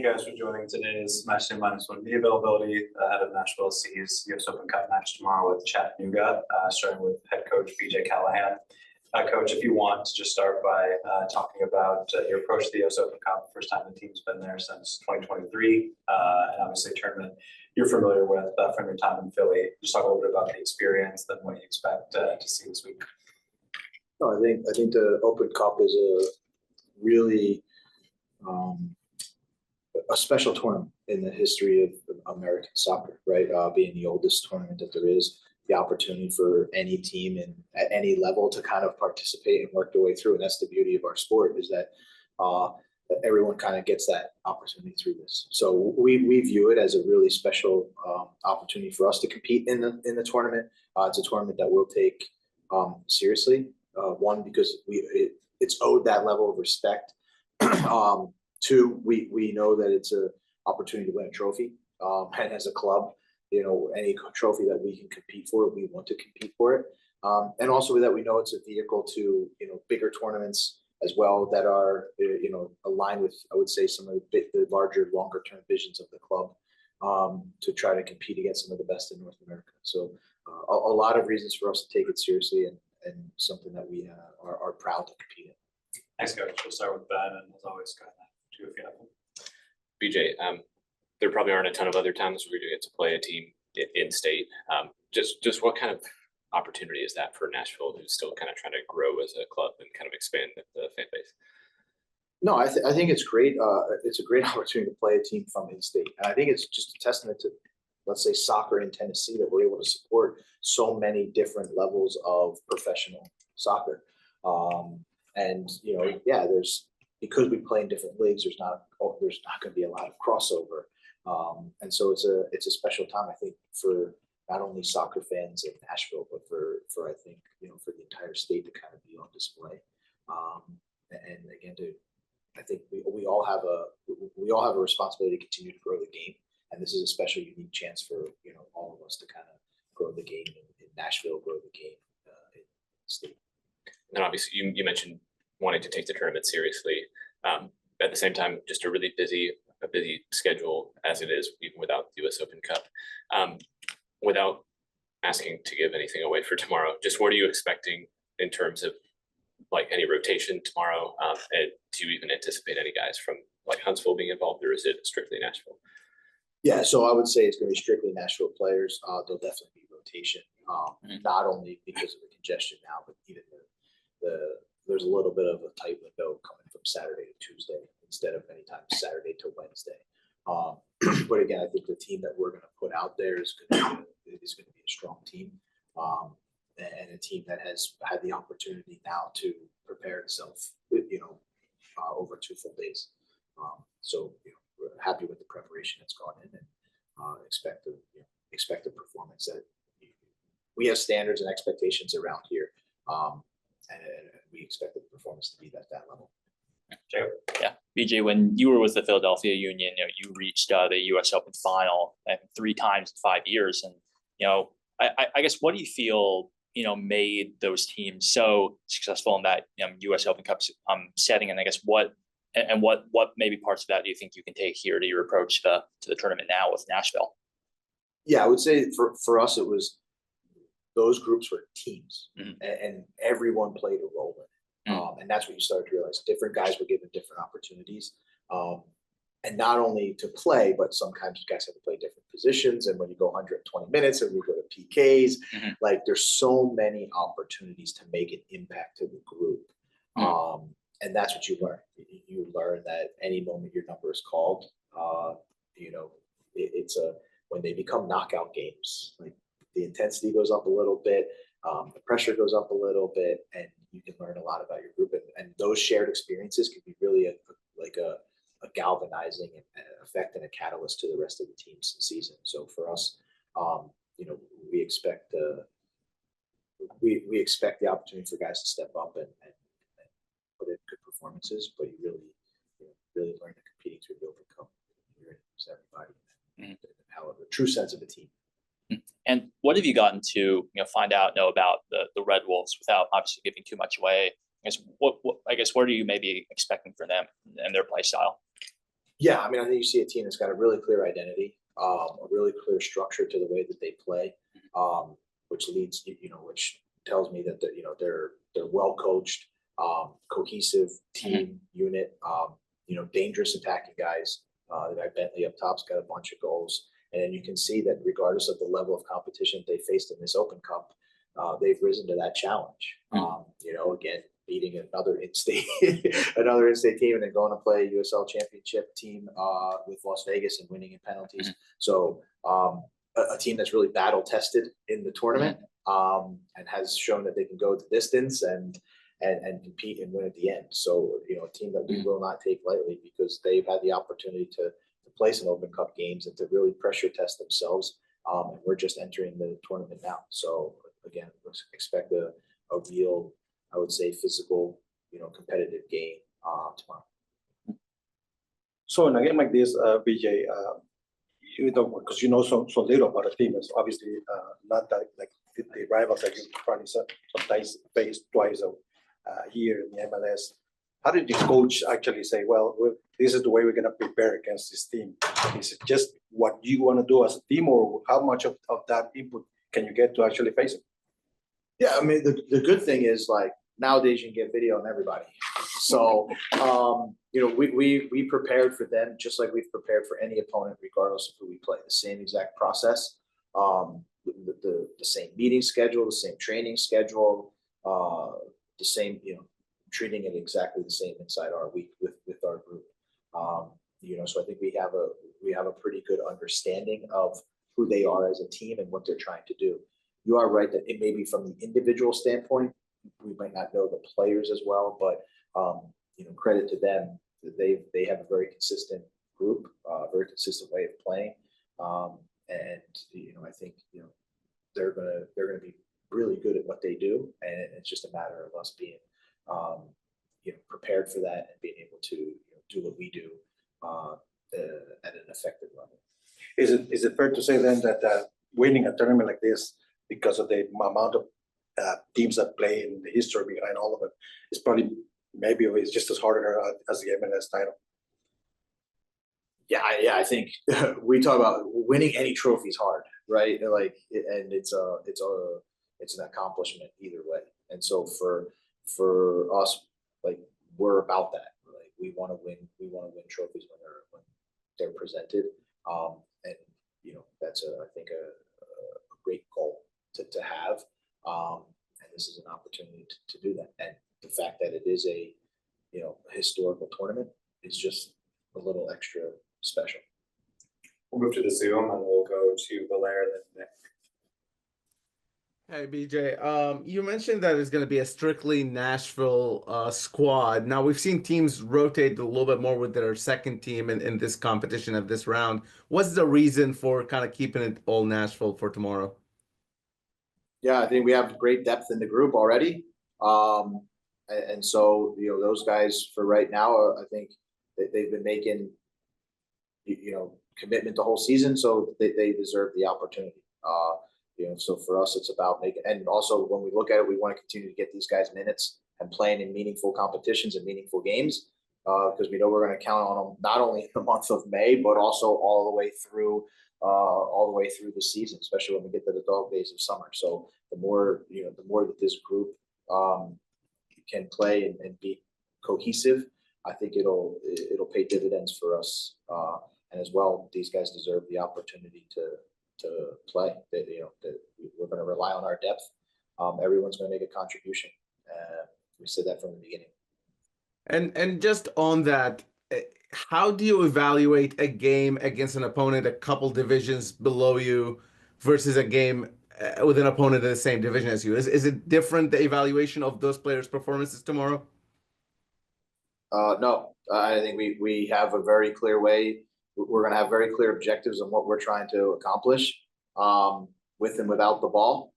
you guys for joining today's Match Day Minus 1B availability ahead of Nashville SC's US Open Cup match tomorrow with Chattanooga, starting with head coach BJ Callaghan. Coach, if you want to just start by talking about your approach to the US Open Cup, first time the team's been there since 2023, and obviously a tournament you're familiar with from your time in Philly. Just talk a little bit about the experience, then what you expect to see this week. No, I think the Open Cup is a really a special tournament in the history of American soccer, right? Being the oldest tournament that there is, the opportunity for any team and at any level to kind of participate and work their way through. And that's the beauty of our sport, is that everyone kind of gets that opportunity through this. So we view it as a really special opportunity for us to compete in the tournament. It's a tournament that we'll take seriously. One, because it's owed that level of respect. Two, we know that it's an opportunity to win a trophy. And as a club, you know, any trophy that we can compete for, we want to compete for it. And also that we know it's a vehicle to, you know, bigger tournaments as well that are, you know, aligned with, I would say, some of the larger, longer term visions of the club, to try to compete against some of the best in North America. So a lot of reasons for us to take it seriously and something that we are proud to compete in. Thanks, Coach. We'll start with Ben, and as always, go ahead. If you have them. BJ, there probably aren't a ton of other times where you get to play a team in state. Just what kind of opportunity is that for Nashville, who's still kind of trying to grow as a club and kind of expand the fan base? No, I think it's great. It's a great opportunity to play a team from in-state, and I think it's just a testament to, let's say, soccer in Tennessee, that we're able to support so many different levels of professional soccer. And you know, yeah, because we play in different leagues, there's not going to be a lot of crossover, and so it's a special time, I think, for not only soccer fans in Nashville, but for I think, you know, for the entire state to kind of be on display. And again, I think we all have a responsibility to continue to grow the game, and this is a special, unique chance for, you know, all of us to kind of grow the game in Nashville, grow the game in the state. And obviously, you mentioned wanting to take the tournament seriously. At the same time, just a really busy schedule as it is, even without the US Open Cup. Without asking to give anything away for tomorrow, just what are you expecting in terms of like any rotation tomorrow? And do you even anticipate any guys from like Huntsville being involved, or is it strictly Nashville? Yeah, so I would say it's going to be strictly Nashville players. There'll definitely be rotation, not only because of the congestion now, but even there's a little bit of a tight window coming from Saturday to Tuesday instead of anytime Saturday to Wednesday. But again, I think the team that we're going to put out there is going to be a strong team, and a team that has had the opportunity now to prepare itself, you know, over 2 full days. So, you know, we're happy with the preparation that's gone in, and expect a performance that we have standards and expectations around here. And we expect the performance to be at that level. Yeah, BJ, when you were with the Philadelphia Union, you know, you reached the U.S. Open final 3 times in 5 years, and you know, I guess, what do you feel, you know, made those teams so successful in that U.S. Open Cup setting, and I guess what maybe parts of that do you think you can take here to your approach to the tournament now with Nashville? Yeah, I would say for us, it was, those groups were teams, and everyone played a role in it. And that's what you started to realize. Different guys were given different opportunities. And not only to play, but sometimes guys have to play different positions. And when you go 120 minutes and we go to PKs, like there's so many opportunities to make an impact to the group. And that's what you learn. You learn that any moment your number is called, you know, when they become knockout games, like the intensity goes up a little bit, the pressure goes up a little bit, and you can learn a lot about your group. And those shared experiences can be really a galvanizing effect and a catalyst to the rest of the team's season. So for us, you know, we expect the opportunity for guys to step up and put in good performances, but you really learn to competing through the Open Cup. You're everybody, how a true sense of a team. And what have you gotten to, you know, find out, know about the Red Wolves without obviously giving too much away? I guess what are you maybe expecting from them and their play style? Yeah, I mean, I think you see a team that's got a really clear identity, a really clear structure to the way that they play, which leads, which tells me that they're well coached, cohesive team unit, dangerous attacking guys. The guy Bentley up top's got a bunch of goals, and then you can see that regardless of the level of competition they faced in this Open Cup, they've risen to that challenge. Again, beating another in-state team and then going to play a USL championship team with Las Vegas and winning in penalties. So a team that's really battle tested in the tournament and has shown that they can go the distance and compete and win at the end. So, a team that we will not take lightly because they've had the opportunity to play some Open Cup games and to really pressure test themselves. And we're just entering the tournament now. So again, expect a real, I would say, physical, competitive game tomorrow. So in a game like this, BJ, because you know so little about a team, it's obviously not that like the rivals that you probably sometimes face twice a year in the MLS. How did the coach actually say, well, this is the way we're going to prepare against this team? Is it just what you want to do as a team, or how much of that input can you get to actually face it? Yeah, I mean, the good thing is, like, nowadays you can get video on everybody. So, we prepared for them just like we've prepared for any opponent, regardless of who we play. The same exact process, the same meeting schedule, the same training schedule, the same, treating it exactly the same inside our week with our group. So I think we have a pretty good understanding of who they are as a team and what they're trying to do. You are right that it may be from the individual standpoint, we might not know the players as well, but credit to them, they have a very consistent group, very consistent way of playing, and I think they're gonna be really good at what they do, and it's just a matter of us being prepared for that and being able to do what we do at an effective level. Is it fair to say then that winning a tournament like this, because of the amount of teams that play and the history behind all of it, is probably maybe it's just as hard as the MLS title? Yeah, I think we talk about winning any trophy is hard, right? Like, and it's an accomplishment either way. And so for us, like, we're about that. Like, we want to win trophies when they're presented. And that's I think a great goal to have. And this is an opportunity to do that. And the fact that it is a historical tournament is just a little extra special. We'll move to the Zoom and we'll go to Valère and then Nick. Hey, BJ, you mentioned that it's going to be a strictly Nashville squad. Now, we've seen teams rotate a little bit more with their second team in this competition of this round. What's the reason for kind of keeping it all Nashville for tomorrow? Yeah, I think we have great depth in the group already. And so, those guys for right now, I think they've been making, commitment the whole season, so they deserve the opportunity. So for us, it's about making, and also when we look at it, we want to continue to get these guys minutes and playing in meaningful competitions and meaningful games, because we know we're going to count on them not only in the month of May, but also all the way through the season, especially when we get to the dog days of summer. So the more that this group can play and be cohesive, I think it'll pay dividends for us. And as well, these guys deserve the opportunity to play. We're going to rely on our depth. Everyone's going to make a contribution. We said that from the beginning. And just on that, how do you evaluate a game against an opponent a couple divisions below you versus a game with an opponent in the same division as you? Is it different, the evaluation of those players' performances tomorrow? No, I think we have a very clear way. We're going to have very clear objectives on what we're trying to accomplish with and without the ball.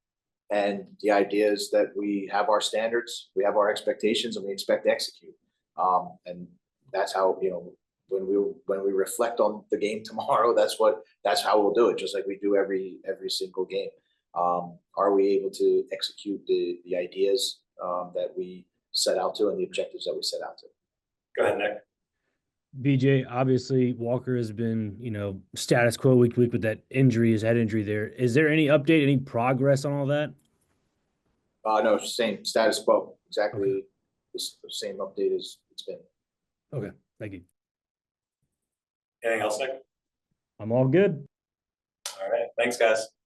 And the idea is that we have our standards, we have our expectations, and we expect to execute. And that's how, when we reflect on the game tomorrow, that's how we'll do it, just like we do every single game. Are we able to execute the ideas that we set out to and the objectives that we set out to? Go ahead, Nick. BJ, obviously Walker has been, status quo week to week with that injury, his head injury there. Is there any update, any progress on all that? No, same status quo, exactly the same update as it's been. Okay, thank you. Anything else, Nick? I'm all good. All right, thanks, guys.